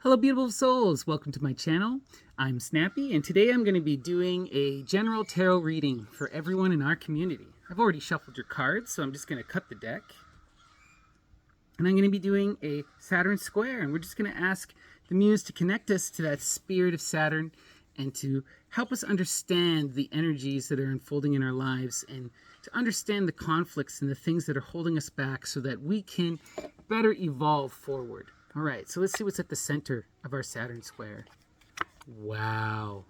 Hello beautiful souls, welcome to my channel. I'm Snappy and today I'm going to be doing a general tarot reading for everyone in our community. I've already shuffled your cards, so I'm just going to cut the deck. And I'm going to be doing a Saturn square, and we're just going to ask the Muse to connect us to that spirit of Saturn and to help us understand the energies that are unfolding in our lives and to understand the conflicts and the things that are holding us back so that we can better evolve forward. All right, so let's see what's at the center of our Saturn square. Wow,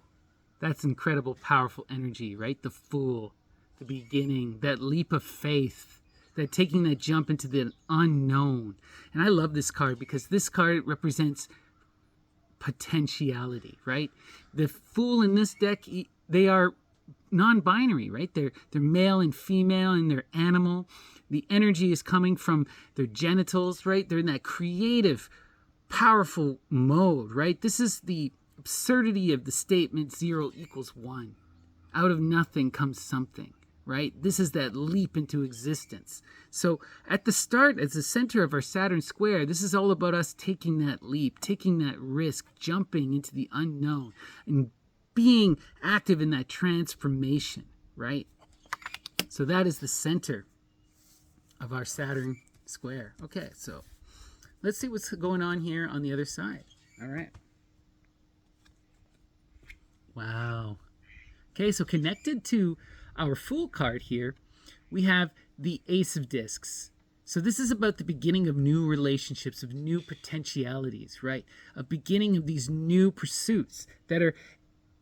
that's incredible, powerful energy, right? The Fool, the beginning, that leap of faith, that taking that jump into the unknown. And I love this card because this card represents potentiality, right? The Fool in this deck, they are non-binary, right? They're male and female and they're animal. The energy is coming from their genitals, right? They're in that creative, powerful mode, right? This is the absurdity of the statement 0 equals 1. Out of nothing comes something, right? This is that leap into existence. So at the start, as the center of our Saturn square, this is all about us taking that leap, taking that risk, jumping into the unknown, and being active in that transformation, right? So that is the center of our Saturn square. Okay, so let's see what's going on here on the other side. All right. Wow. Okay, so connected to our Fool card here, we have the Ace of Discs. So this is about the beginning of new relationships, of new potentialities, right? A beginning of these new pursuits that are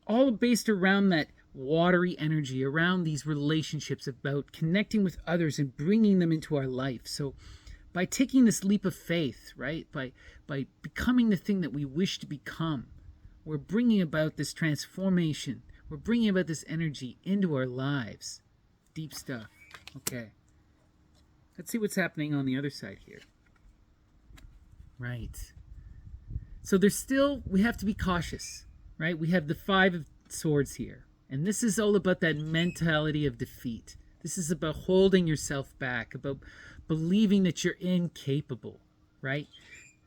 all based around that watery energy, around these relationships, about connecting with others and bringing them into our life. So by taking this leap of faith, right, by becoming the thing that we wish to become, we're bringing about this transformation. We're bringing about this energy into our lives. Deep stuff. Okay. Let's see what's happening on the other side here. Right. So we have to be cautious, right? We have the Five of Swords here. And this is all about that mentality of defeat. This is about holding yourself back, about believing that you're incapable, right?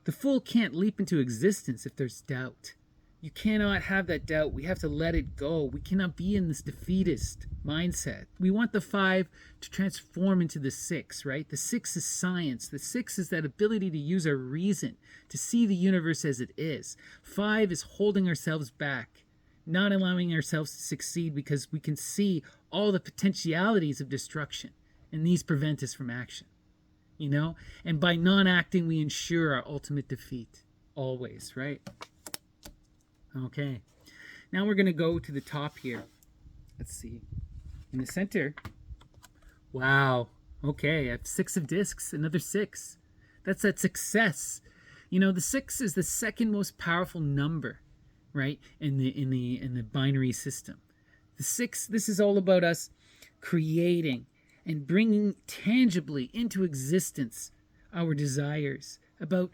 The Fool can't leap into existence if there's doubt. You cannot have that doubt. We have to let it go. We cannot be in this defeatist mindset. We want the 5 to transform into the 6, right? The 6 is science. The 6 is that ability to use our reason, to see the universe as it is. 5 is holding ourselves back, not allowing ourselves to succeed because we can see all the potentialities of destruction, and these prevent us from action, you know? And by non-acting, we ensure our ultimate defeat, always, right? Okay, now we're going to go to the top here. Let's see. In the center, wow, okay, I have 6 of Discs, another 6. That's that success. You know, the 6 is the second most powerful number, right, in the binary system. The 6, this is all about us creating and bringing tangibly into existence our desires, about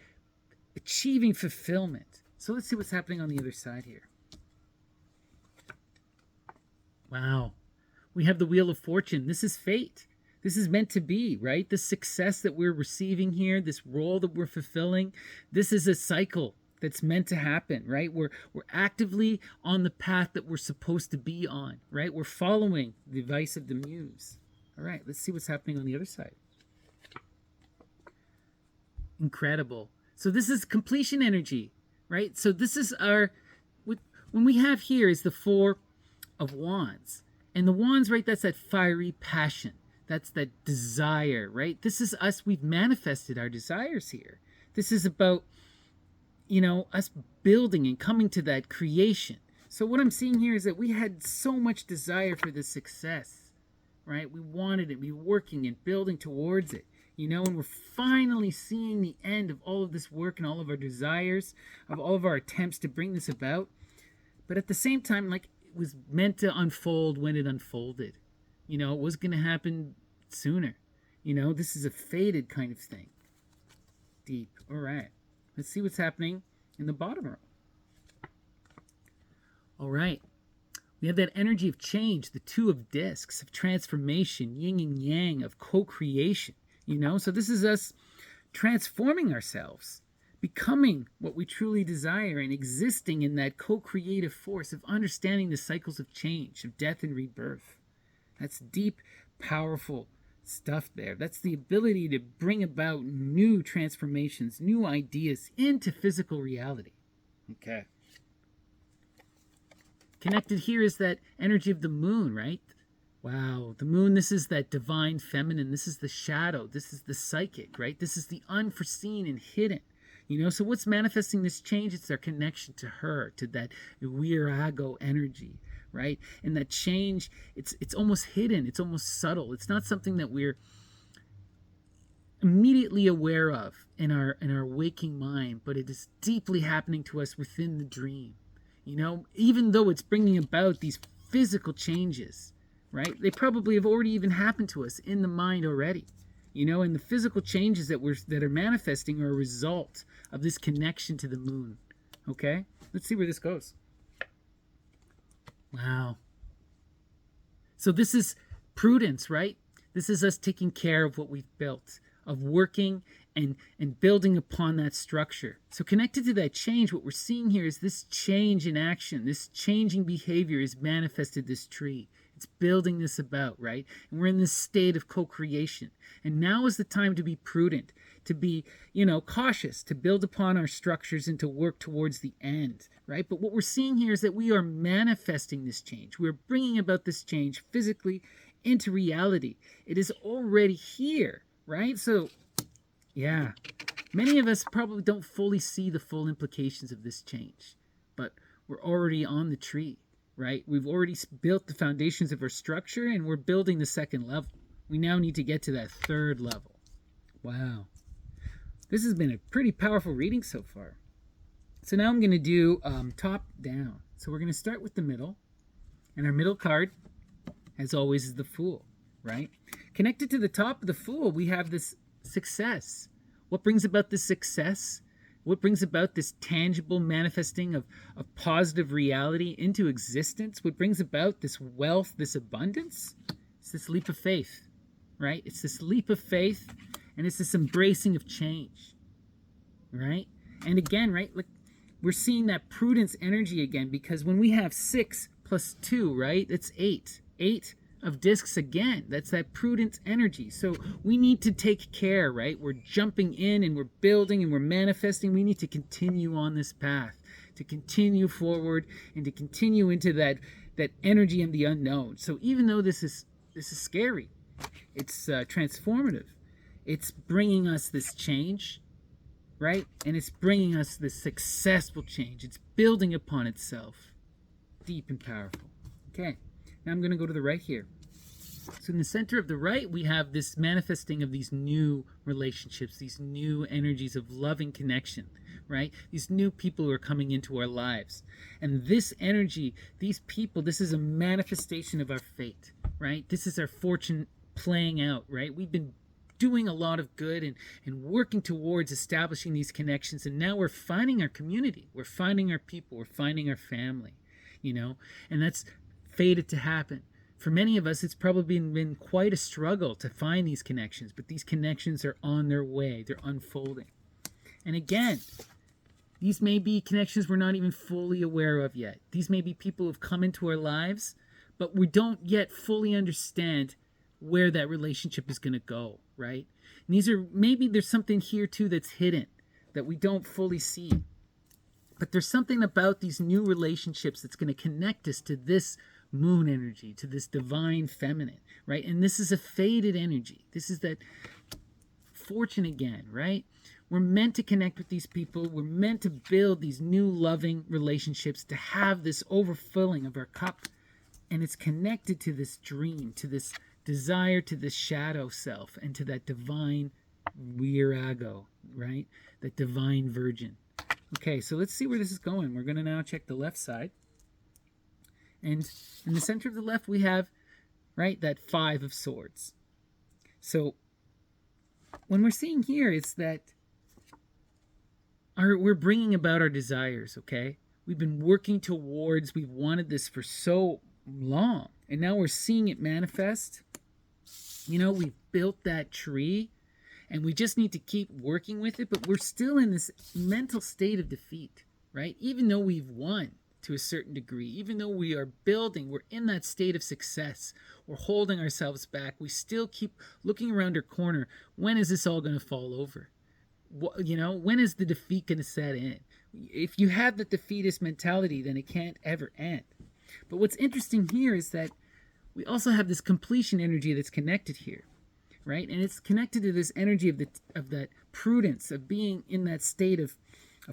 achieving fulfillment. So let's see what's happening on the other side here. Wow. We have the Wheel of Fortune. This is fate. This is meant to be, right? The success that we're receiving here, this role that we're fulfilling, this is a cycle that's meant to happen, right? We're actively on the path that we're supposed to be on, right? We're following the advice of the Muse. All right, let's see what's happening on the other side. Incredible. So this is completion energy, right? So this is when we have here is the 4 of Wands. And the Wands, right, that's that fiery passion. That's that desire, right? This is us. We've manifested our desires here. This is about, you know, us building and coming to that creation. So what I'm seeing here is that we had so much desire for this success, right? We wanted it. We were working and building towards it, you know, and we're finally seeing the end of all of this work and all of our desires, of all of our attempts to bring this about. But at the same time, like, it was meant to unfold when it unfolded. You know, it was going to happen sooner. You know, this is a fated kind of thing. Deep. All right. Let's see what's happening in the bottom row. All right. We have that energy of change, the 2 of Discs, of transformation, yin and yang, of co-creation. You know, so this is us transforming ourselves, becoming what we truly desire and existing in that co-creative force of understanding the cycles of change, of death and rebirth. That's deep, powerful stuff there. That's the ability to bring about new transformations, new ideas into physical reality. Okay. Connected here is that energy of the moon, right? Wow, the moon, this is that divine feminine. This is the shadow. This is the psychic, right? This is the unforeseen and hidden. So what's manifesting this change? It's our connection to her, to that Virago energy, right? And that change, it's almost hidden. It's almost subtle. It's not something that we're immediately aware of in our waking mind, but it is deeply happening to us within the dream. Even though it's bringing about these physical changes, right? They probably have already even happened to us in the mind already. And the physical changes that are manifesting are a result of this connection to the moon. Okay? Let's see where this goes. Wow. So this is prudence, right? This is us taking care of what we've built, of working and building upon that structure. So connected to that change, what we're seeing here is this change in action, this changing behavior is manifested this tree. It's building this about, right? And we're in this state of co-creation. And now is the time to be prudent, to be, cautious, to build upon our structures and to work towards the end, right? But what we're seeing here is that we are manifesting this change. We're bringing about this change physically into reality. It is already here, right? So, yeah, many of us probably don't fully see the full implications of this change, but we're already on the tree. Right? We've already built the foundations of our structure and we're building the second level. We now need to get to that third level. Wow. This has been a pretty powerful reading so far. So now I'm going to do top down. So we're going to start with the middle. And our middle card, as always, is the Fool, right? Connected to the top of the Fool, we have this success. What brings about this success? What brings about this tangible manifesting of positive reality into existence? What brings about this wealth, this abundance? It's this leap of faith, right? It's this leap of faith, and it's this embracing of change, right? And again, right, like we're seeing that prudence energy again, because when we have 6 plus 2, right, it's 8. 8 of discs again. That's that prudent energy. So we need to take care, right? We're jumping in and we're building and we're manifesting. We need to continue on this path, to continue forward and to continue into that energy of the unknown. So even though this is scary, it's transformative. It's bringing us this change, right? And it's bringing us this successful change. It's building upon itself. Deep and powerful. Okay. Now I'm going to go to the right here. So in the center of the right, we have this manifesting of these new relationships, these new energies of loving connection, right? These new people who are coming into our lives. And this energy, these people, this is a manifestation of our fate, right? This is our fortune playing out, right? We've been doing a lot of good and working towards establishing these connections. And now we're finding our community. We're finding our people. We're finding our family, and that's fated to happen. For many of us, it's probably been quite a struggle to find these connections, but these connections are on their way. They're unfolding. And again, these may be connections we're not even fully aware of yet. These may be people who've come into our lives, but we don't yet fully understand where that relationship is going to go, right? And maybe there's something here too that's hidden that we don't fully see. But there's something about these new relationships that's going to connect us to this moon energy, to this divine feminine, right? And this is a faded energy. This is that fortune again, right? We're meant to connect with these people. We're meant to build these new loving relationships, to have this overfilling of our cup. And it's connected to this dream, to this desire, to this shadow self, and to that divine Virago, right? That divine virgin. Okay, so let's see where this is going. We're going to now check the left side. And in the center of the left, we have, right, that 5 of Swords. So when we're seeing here, it's that we're bringing about our desires, okay? We've been working towards, we've wanted this for so long, and now we're seeing it manifest. We've built that tree, And we just need to keep working with it, but we're still in this mental state of defeat, right? Even though we've won to a certain degree, even though we are building, we're in that state of success, we're holding ourselves back, we still keep looking around our corner. When is this all going to fall over? When is the defeat going to set in? If you have that defeatist mentality, then it can't ever end. But what's interesting here is that we also have this completion energy that's connected here, right? And it's connected to this energy of that prudence, of being in that state of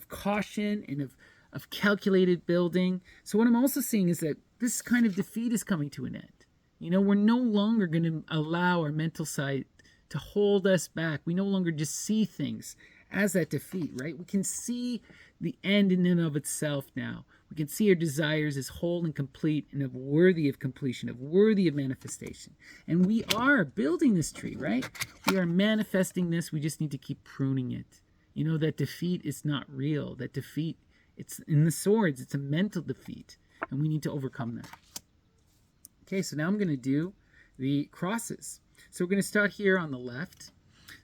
caution and of calculated building. So what I'm also seeing is that this kind of defeat is coming to an end. We're no longer going to allow our mental side to hold us back. We no longer just see things as that defeat, right? We can see the end in and of itself now. We can see our desires as whole and complete and of worthy of completion, of worthy of manifestation. And we are building this tree, right? We are manifesting this. We just need to keep pruning it. That defeat is not real. That defeat, it's in the swords. It's a mental defeat. And we need to overcome that. Okay, so now I'm going to do the crosses. So we're going to start here on the left.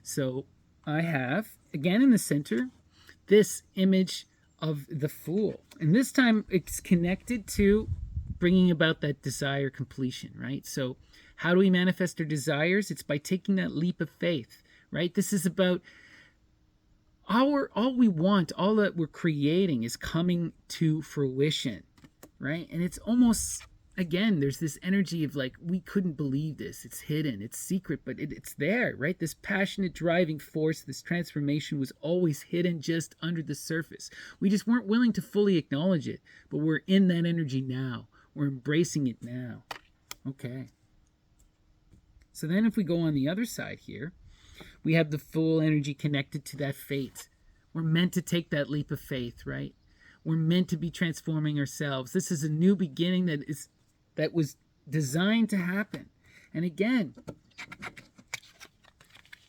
So I have, again in the center, this image of the Fool. And this time it's connected to bringing about that desire completion, right? So how do we manifest our desires? It's by taking that leap of faith, right? This is about all we want, all that we're creating is coming to fruition, right? And it's almost, again, there's this energy of like, we couldn't believe this. It's hidden, it's secret, but it's there, right? This passionate driving force, this transformation was always hidden just under the surface. We just weren't willing to fully acknowledge it, but we're in that energy now. We're embracing it now. Okay. So then if we go on the other side here, we have the Fool energy connected to that fate. We're meant to take that leap of faith, right? We're meant to be transforming ourselves. This is a new beginning that was designed to happen. And again,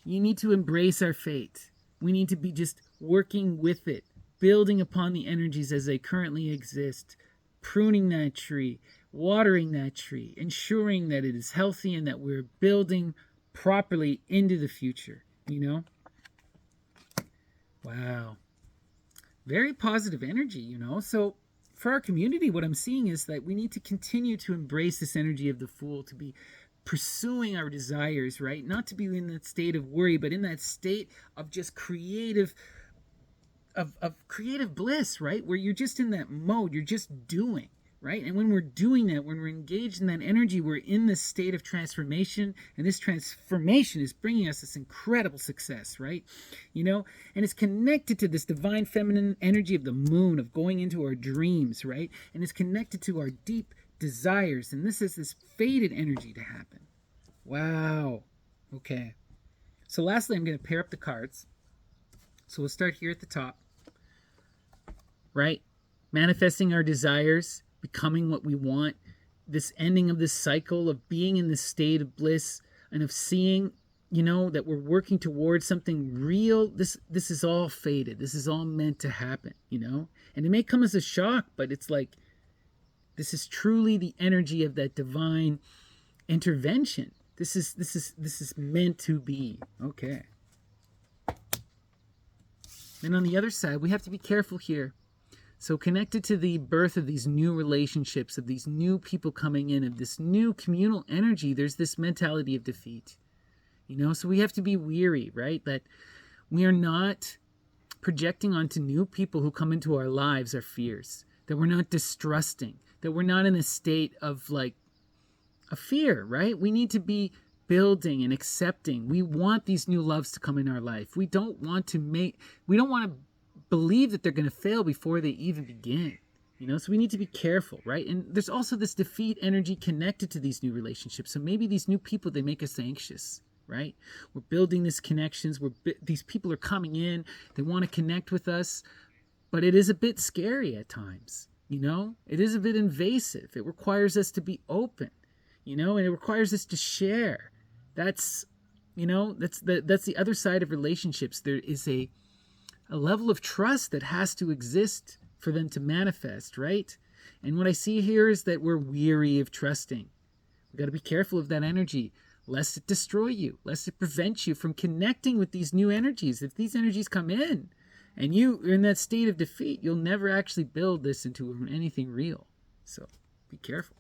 you need to embrace our fate. We need to be just working with it, building upon the energies as they currently exist, pruning that tree, watering that tree, ensuring that it is healthy and that we're building properly into the future, Wow. Very positive energy, So for our community, what I'm seeing is that we need to continue to embrace this energy of the Fool, to be pursuing our desires, right? Not to be in that state of worry, but in that state of just creative bliss, right? Where you're just in that mode, you're just doing, right? And when we're doing that, when we're engaged in that energy, we're in this state of transformation, and this transformation is bringing us this incredible success, right? And it's connected to this divine feminine energy of the moon, of going into our dreams, right? And it's connected to our deep desires, and this is this fated energy to happen. Wow. Okay. So lastly, I'm going to pair up the cards. So we'll start here at the top, right? Manifesting our desires, becoming what we want, this ending of this cycle of being in this state of bliss and of seeing, that we're working towards something real. This is all fated. This is all meant to happen, and it may come as a shock, but it's like, this is truly the energy of that divine intervention. This is meant to be. Okay. Then on the other side, we have to be careful here. So connected to the birth of these new relationships, of these new people coming in, of this new communal energy, there's this mentality of defeat. So we have to be weary, right? That we are not projecting onto new people who come into our lives our fears. That we're not distrusting. That we're not in a state of like a fear, right? We need to be building and accepting. We want these new loves to come in our life. We don't want to believe that they're going to fail before they even begin, so we need to be careful, right? And there's also this defeat energy connected to these new relationships. So maybe these new people, they make us anxious, right? We're building these connections. These people are coming in. They want to connect with us, but it is a bit scary at times, It is a bit invasive. It requires us to be open, and it requires us to share. That's the other side of relationships. There is a level of trust that has to exist for them to manifest, right? And what I see here is that we're weary of trusting. We've got to be careful of that energy. lest it destroy you, lest it prevent you from connecting with these new energies. If these energies come in and you're in that state of defeat, you'll never actually build this into anything real. So be careful.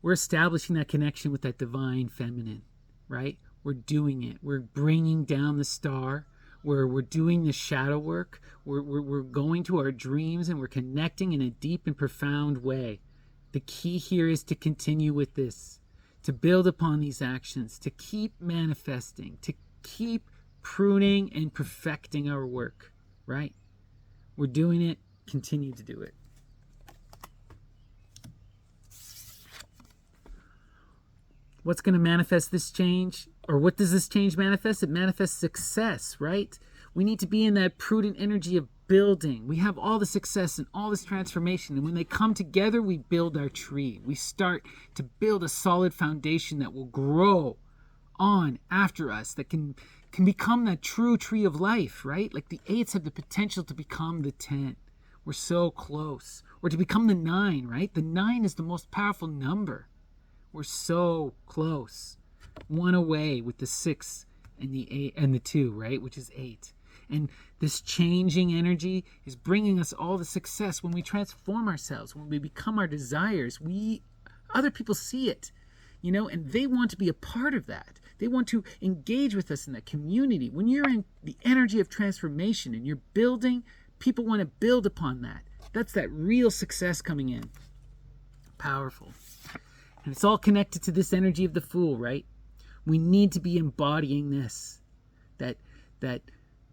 We're establishing that connection with that divine feminine, right? We're doing it. We're bringing down the star. We're doing the shadow work. We're going to our dreams, and we're connecting in a deep and profound way. The key here is to continue with this, to build upon these actions, to keep manifesting, to keep pruning and perfecting our work, right? We're doing it. Continue to do it. What's going to manifest this change? Or what does this change manifest? It manifests success, right? We need to be in that prudent energy of building. We have all the success and all this transformation. And when they come together, we build our tree. We start to build a solid foundation that will grow on after us, that can become that true tree of life, right? Like the 8s have the potential to become the 10. We're so close. Or to become the 9, right? The 9 is the most powerful number. We're so close. One away with the 6 and the 8 and the 2, right? Which is 8. And this changing energy is bringing us all the success when we transform ourselves, when we become our desires. Other people see it, and they want to be a part of that. They want to engage with us in that community. When you're in the energy of transformation and you're building, people want to build upon that. That's that real success coming in. Powerful. And it's all connected to this energy of the Fool, right? We need to be embodying this, that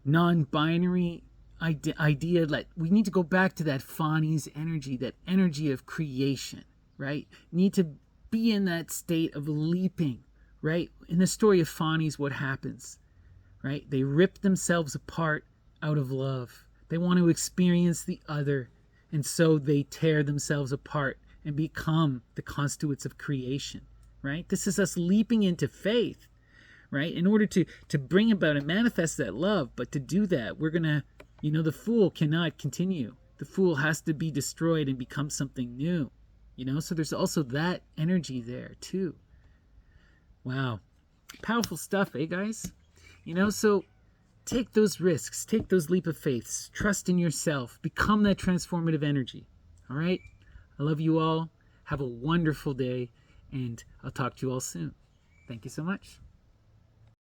non-binary idea. That we need to go back to that Fani's energy, that energy of creation, right? Need to be in that state of leaping, right? In the story of Fani's, what happens, right? They rip themselves apart out of love. They want to experience the other, and so they tear themselves apart and become the conduits of creation, right? This is us leaping into faith, right? In order to bring about and manifest that love. But to do that, we're going to, the Fool cannot continue. The Fool has to be destroyed and become something new, So there's also that energy there too. Wow. Powerful stuff, guys? So take those risks, take those leap of faiths, trust in yourself, become that transformative energy, all right? I love you all. Have a wonderful day, and I'll talk to you all soon. Thank you so much.